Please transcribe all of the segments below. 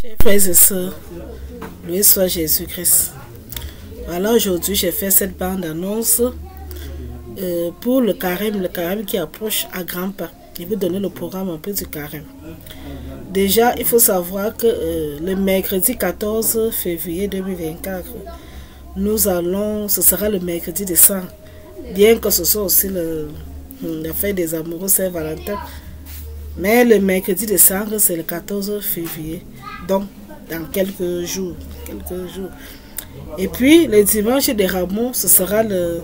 Chers frères et sœurs, loué soit Jésus-Christ. Voilà, aujourd'hui j'ai fait cette bande-annonce pour le carême qui approche à grands pas. Je vais vous donner le programme un peu du carême. Déjà, il faut savoir que le mercredi 14 février 2024, ce sera le mercredi de Saint. Bien que ce soit aussi la fête des amoureux Saint-Valentin. Mais le mercredi de Saint, c'est le 14 février. Donc, dans quelques jours. Et puis, le dimanche des Rameaux, ce sera le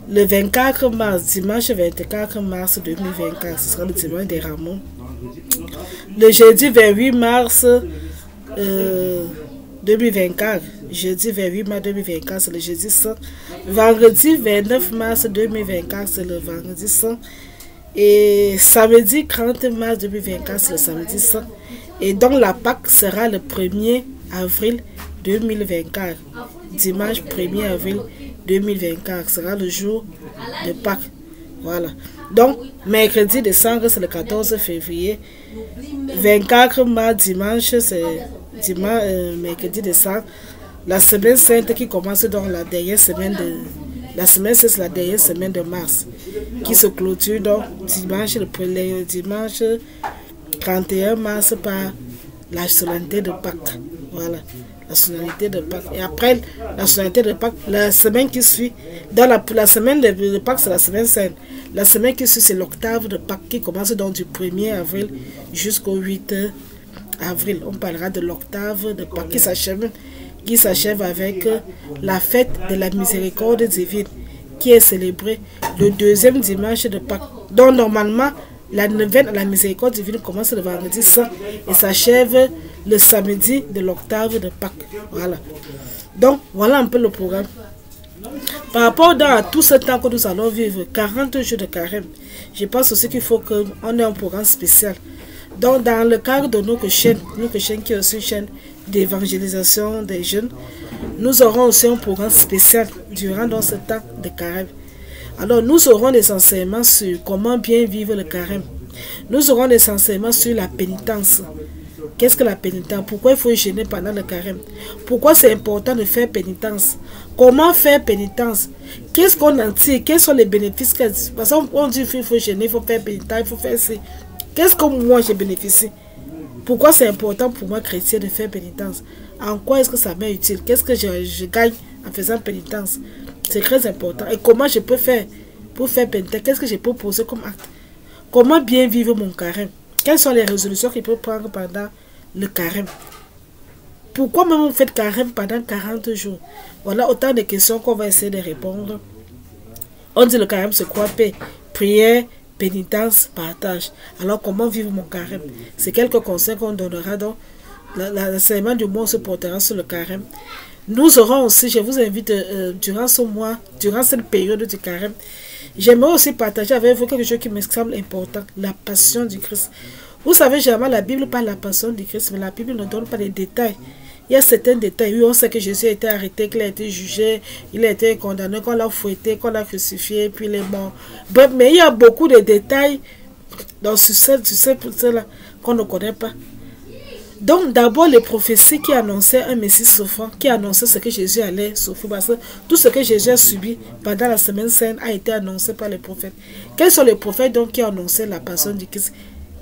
24 mars, dimanche 24 mars 2024. Ce sera le dimanche des Rameaux. Le jeudi 28 mars 2024. Jeudi 28 mars 2024, c'est le jeudi saint. Vendredi 29 mars 2024, c'est le vendredi saint. Et samedi 30 mars 2024, c'est le samedi saint. Et donc la Pâque sera le 1er avril 2024. Dimanche 1er avril 2024 sera le jour de Pâques. Voilà. Donc, mercredi de Sangre, c'est le 14 février. 24 mars, dimanche, c'est mercredi de Sangre. La semaine sainte qui commence dans la dernière semaine de... La semaine sainte, c'est la dernière semaine de mars. Qui se clôture donc dimanche 31 mars par la solennité de Pâques. Voilà, la solennité de Pâques. Et après la solennité de Pâques, la semaine qui suit, dans la semaine de Pâques, c'est la semaine sainte. La semaine qui suit, c'est l'octave de Pâques qui commence donc du 1er avril jusqu'au 8 avril. On parlera de l'octave de Pâques qui s'achève avec la fête de la miséricorde divine qui est célébrée le deuxième dimanche de Pâques. Donc normalement, la neuvaine à la miséricorde divine commence le vendredi saint et s'achève le samedi de l'octave de Pâques. Voilà. Donc voilà un peu le programme. Par rapport à tout ce temps que nous allons vivre, 40 jours de carême, je pense aussi qu'il faut qu'on ait un programme spécial. Donc dans le cadre de notre chaîne qui est aussi une chaîne d'évangélisation des jeunes, nous aurons aussi un programme spécial durant ce temps de carême. Alors nous aurons des enseignements sur comment bien vivre le carême. Nous aurons des enseignements sur la pénitence. Qu'est-ce que la pénitence? Pourquoi il faut jeûner pendant le carême? Pourquoi c'est important de faire pénitence? Comment faire pénitence? Qu'est-ce qu'on en tire? Quels sont les bénéfices? Parce qu'on dit qu'il faut jeûner, il faut faire pénitence, il faut faire ça. Qu'est-ce que moi j'ai bénéficié? Pourquoi c'est important pour moi, chrétien, de faire pénitence? En quoi est-ce que ça m'est utile? Qu'est-ce que je gagne en faisant pénitence? C'est très important. Et comment je peux faire pour faire pénitence? Qu'est-ce que je peux poser comme acte? Comment bien vivre mon carême? Quelles sont les résolutions qu'il peut prendre pendant le carême? Pourquoi même on fait carême pendant 40 jours? Voilà autant de questions qu'on va essayer de répondre. On dit le carême, c'est quoi? Paix, prière, pénitence, partage. Alors comment vivre mon carême? C'est quelques conseils qu'on donnera. Donc l'enseignement du mois se portera sur le carême. Nous aurons aussi, je vous invite durant ce mois, durant cette période du carême, j'aimerais aussi partager avec vous quelque chose qui me semble important, la passion du Christ. Vous savez, généralement la Bible parle de la passion du Christ, mais la Bible ne donne pas les détails. Il y a certains détails. Oui, on sait que Jésus a été arrêté, qu'il a été jugé, il a été condamné, qu'on l'a fouetté, qu'on l'a crucifié, puis il est mort. Bref, mais il y a beaucoup de détails sur cela qu'on ne connaît pas. Donc, d'abord, les prophéties qui annonçaient un Messie souffrant, qui annonçaient ce que Jésus allait souffrir, parce que tout ce que Jésus a subi pendant la semaine sainte a été annoncé par les prophètes. Quels sont les prophètes donc qui annonçaient la passion du Christ?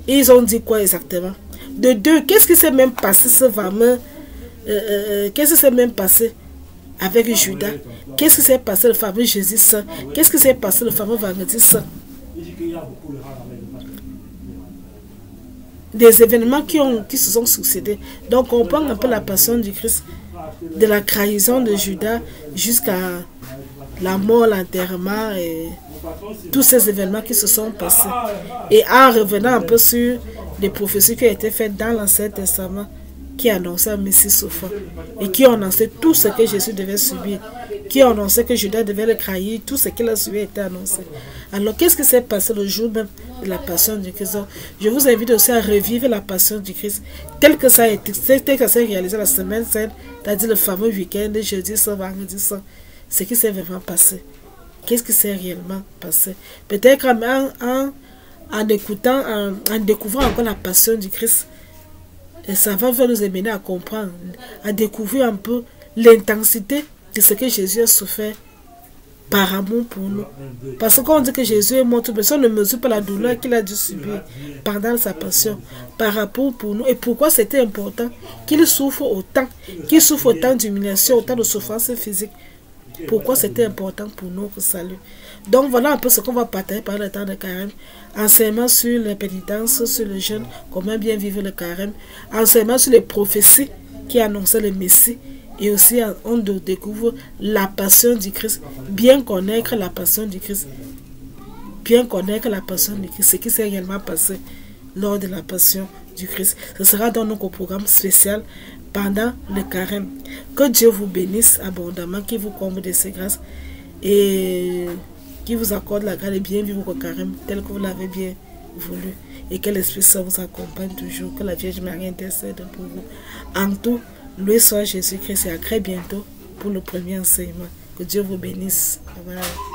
Ils ont dit quoi exactement? De deux, qu'est-ce qui s'est même passé ce fameux... qu'est-ce qui s'est même passé avec Judas? Qu'est-ce qui s'est passé le fameux Jésus saint? Qu'est-ce qui s'est passé le fameux vendredi saint? Des événements qui se sont succédés. Donc on prend un peu la passion du Christ, de la trahison de Judas jusqu'à la mort, l'enterrement et tous ces événements qui se sont passés. Et en revenant un peu sur les prophéties qui ont été faites dans l'Ancien Testament, qui annonçaient un Messie souffrant et qui annonçaient tout ce que Jésus devait subir, qui annonçaient que Judas devait le trahir, tout ce qu'il a subi a été annoncé. Alors qu'est-ce qui s'est passé le jour même de la passion du Christ? Je vous invite aussi à revivre la passion du Christ tel que ça a été, tel que ça s'est réalisé la semaine sainte, c'est-à-dire le fameux week-end de jeudi saint, vendredi saint. Ce qui s'est vraiment passé. Qu'est-ce qui s'est réellement passé? Peut-être en écoutant, en découvrant encore la passion du Christ, Et ça va nous amener à comprendre, à découvrir un peu l'intensité de ce que Jésus a souffert par amour pour nous. Parce que quand on dit que Jésus est mort, personne ne mesure pas la douleur qu'il a dû subir pendant sa passion, par rapport pour nous. Et pourquoi c'était important qu'il souffre autant d'humiliation, autant de souffrance physique. Pourquoi c'était important pour nous que salut. Donc voilà un peu ce qu'on va partager par le temps de carême. Enseignement sur la pénitence, sur le jeûne, comment bien vivre le carême. Enseignement sur les prophéties qui annonçaient le Messie. Et aussi on découvre la passion du Christ. Bien connaître la passion du Christ. Bien connaître la passion du Christ. Ce qui s'est réellement passé lors de la passion du Christ. Ce sera dans notre programme spécial pendant le carême. Que Dieu vous bénisse abondamment, qu'il vous comble de ses grâces et qui vous accorde la grâce de bien vivre votre carême tel que vous l'avez bien voulu. Et que l'Esprit Saint vous accompagne toujours. Que la Vierge Marie intercède pour vous. En tout, loué soit Jésus-Christ et à très bientôt pour le premier enseignement. Que Dieu vous bénisse. Bye bye.